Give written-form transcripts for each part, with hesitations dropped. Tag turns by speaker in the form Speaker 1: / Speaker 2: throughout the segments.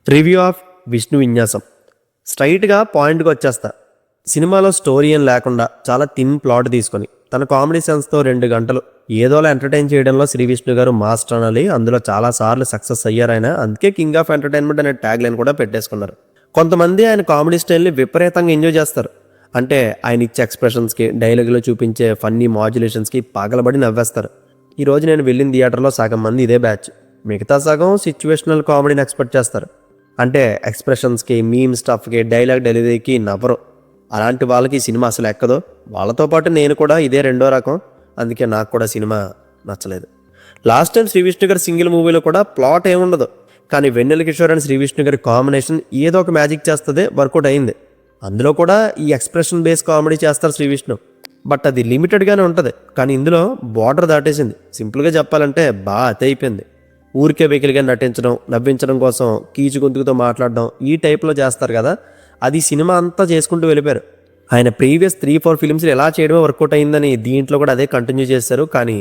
Speaker 1: Review of Vishnu విన్యాసం. స్ట్రైట్గా పాయింట్కి వచ్చేస్తా. సినిమాలో స్టోరీ ఏం లేకుండా చాలా థిన్ ప్లాట్ తీసుకొని తన కామెడీ సెన్స్తో 2 గంటలు ఏదోలా ఎంటర్టైన్ చేయడంలో శ్రీ విష్ణు గారు మాస్టర్ అనాలి. అందులో చాలాసార్లు సక్సెస్ అయ్యారాయన. అందుకే కింగ్ ఆఫ్ ఎంటర్టైన్మెంట్ అనే ట్యాగ్ లైన్ కూడా పెట్టేసుకున్నారు. కొంతమంది ఆయన కామెడీ స్టైల్ని విపరీతంగా ఎంజాయ్ చేస్తారు. అంటే ఆయన ఇచ్చే ఎక్స్ప్రెషన్స్కి, డైలాగులో చూపించే ఫన్నీ మాడ్యులేషన్స్కి పగలబడి నవ్వేస్తారు. ఈరోజు నేను వెళ్ళిన థియేటర్లో సగం మంది ఇదే బ్యాచ్. మిగతా సగం సిచ్యువేషనల్ కామెడీని ఎక్స్పెక్ట్ చేస్తారు. అంటే ఎక్స్ప్రెషన్స్కి, మీమ్ స్టఫ్కి, డైలాగ్ డెలివరీకి నవ్వరు. అలాంటి వాళ్ళకి ఈ సినిమా అసలు ఎక్కదు. వాళ్ళతో పాటు నేను కూడా ఇదే రెండో రకం. అందుకే నాకు కూడా సినిమా నచ్చలేదు. లాస్ట్ టైం శ్రీ విష్ణు గారి సింగిల్ మూవీలో కూడా ప్లాట్ ఏముండదు, కానీ వెన్నెల కిషోర్ అండ్ శ్రీ విష్ణు గారి కాంబినేషన్ ఏదో ఒక మ్యాజిక్ చేస్తుంది. వర్కౌట్ అయింది. అందులో కూడా ఈ ఎక్స్ప్రెషన్ బేస్ కామెడీ చేస్తారు శ్రీ విష్ణు. బట్ అది లిమిటెడ్గానే ఉంటుంది. కానీ ఇందులో బార్డర్ దాటేసింది. సింపుల్గా చెప్పాలంటే బాగా అతి అయిపోయింది. ఊరికే వెకిలిగా నటించడం, నవ్వించడం కోసం కీచు గొంతుకుతో మాట్లాడడం, ఈ టైప్లో చేస్తారు కదా, అది సినిమా అంతా చేసుకుంటూ వెళ్ళిపోయారు. ఆయన ప్రీవియస్ 3-4 ఫిల్మ్స్లో ఎలా చేయడమే వర్కౌట్ అయిందని దీంట్లో కూడా అదే కంటిన్యూ చేశారు. కానీ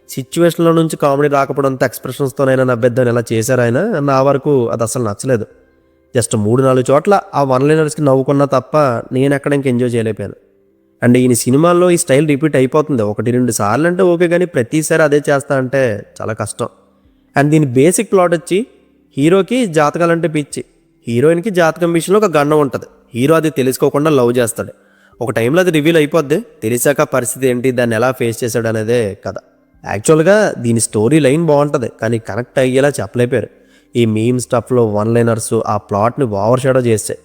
Speaker 1: సిచ్యువేషన్లో నుంచి కామెడీ రాకపోవడంతో ఎక్స్ప్రెషన్స్తోనైనా నవ్వేద్దని ఎలా చేశారు ఆయన. నా వరకు అది అసలు నచ్చలేదు. జస్ట్ 3-4 చోట్ల ఆ వన్ లైనర్స్కి నవ్వుకున్నా తప్ప నేను ఎక్కడ ఇంక ఎంజాయ్ చేయలేకపోయాను. అండ్ ఈయన సినిమాల్లో ఈ స్టైల్ రిపీట్ అయిపోతుంది. 1-2 సార్లు అంటే ఓకే, కానీ ప్రతిసారి అదే చేస్తా అంటే చాలా కష్టం. అండ్ దీని బేసిక్ ప్లాట్ వచ్చి హీరోకి జాతకాలంటే పిచ్చి, హీరోయిన్కి జాతకం విషయంలో ఒక గండం ఉంటుంది. హీరో అది తెలుసుకోకుండా లవ్ చేస్తాడు. ఒక టైంలో అది రివీల్ అయిపోద్ది. తెలిసాక పరిస్థితి ఏంటి, దాన్ని ఎలా ఫేస్ చేశాడు అనేదే కథ. యాక్చువల్గా దీని స్టోరీ లైన్ బాగుంటుంది, కానీ కనెక్ట్ అయ్యేలా చెప్పలేపారు. ఈ మీమ్ స్టఫ్లో వన్ లైనర్స్ ఆ ప్లాట్ని ఓవర్ షాడో చేస్తాయి.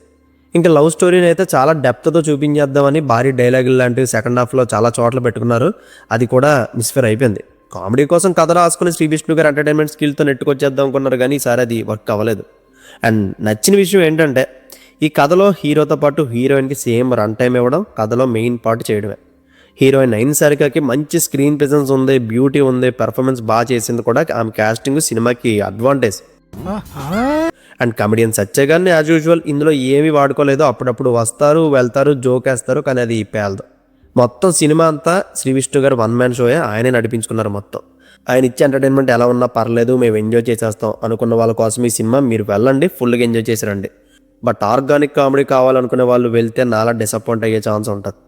Speaker 1: ఇంకా లవ్ స్టోరీని అయితే చాలా డెప్త్తో చూపించేద్దామని భారీ డైలాగులు లాంటివి సెకండ్ హాఫ్లో చాలా చోట్ల పెట్టుకున్నారు. అది కూడా మిస్ఫేర్ అయిపోయింది. కామెడీ కోసం కథ రాసుకుని శ్రీ విష్ణు గారు ఎంటర్టైన్మెంట్ స్కిల్తో నెట్టుకొచ్చేద్దాం అనుకున్నారు, కానీ ఈసారి అది వర్క్ అవ్వలేదు. అండ్ నచ్చిన విషయం ఏంటంటే ఈ కథలో హీరోతో పాటు హీరోయిన్కి సేమ్ రన్ టైం ఇవ్వడం, కథలో మెయిన్ పార్ట్ చేయడమే. హీరోయిన్ అయిన సరికకి మంచి స్క్రీన్ ప్రెజెన్స్ ఉంది, బ్యూటీ ఉంది, పెర్ఫార్మెన్స్ బాగా చేసింది కూడా. ఆమె క్యాస్టింగ్ సినిమాకి అడ్వాంటేజ్. అండ్ కమెడియన్ సత్య గారిని యాజ్ యూజువల్ ఇందులో ఏమీ వాడుకోలేదు. అప్పుడప్పుడు వస్తారు, వెళ్తారు, జోక్ వేస్తారు, కానీ అది పేలదు. మొత్తం సినిమా అంతా శ్రీ విష్ణు గారు వన్ మ్యాన్ షోయే. ఆయనే నడిపించుకున్నారు మొత్తం. ఆయన ఇచ్చే ఎంటర్టైన్మెంట్ ఎలా ఉన్నా పర్లేదు, మేము ఎంజాయ్ చేసేస్తాం అనుకున్న వాళ్ళ కోసం ఈ సినిమా. మీరు వెళ్ళండి, ఫుల్గా ఎంజాయ్ చేసిరండి. బట్ ఆర్గానిక్ కామెడీ కావాలనుకునే వాళ్ళు వెళ్తే నాలా డిసప్పాయింట్ అయ్యే ఛాన్స్ ఉంటుంది.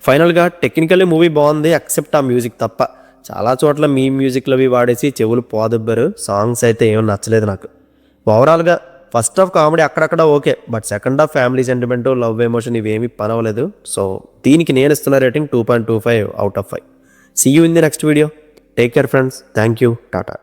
Speaker 1: ఫైనల్గా టెక్నికల్లీ మూవీ బాగుంది, ఎక్సెప్ట్ ఆ మ్యూజిక్ తప్ప. చాలా చోట్ల మీ మ్యూజిక్లు అవి వాడేసి చెవులు పోదెబ్బారు. సాంగ్స్ అయితే ఏమీ నచ్చలేదు నాకు. ఓవరాల్గా ఫస్ట్ హాఫ్ కామెడీ అక్కడక్కడ okay, but second half family sentiment, love emotion ఇవేమీ పనవలేదు. సో దీనికి నేను ఇస్తున్న rating 2.25 out of 5. See you in the next video. Take care friends. Thank you. Tata.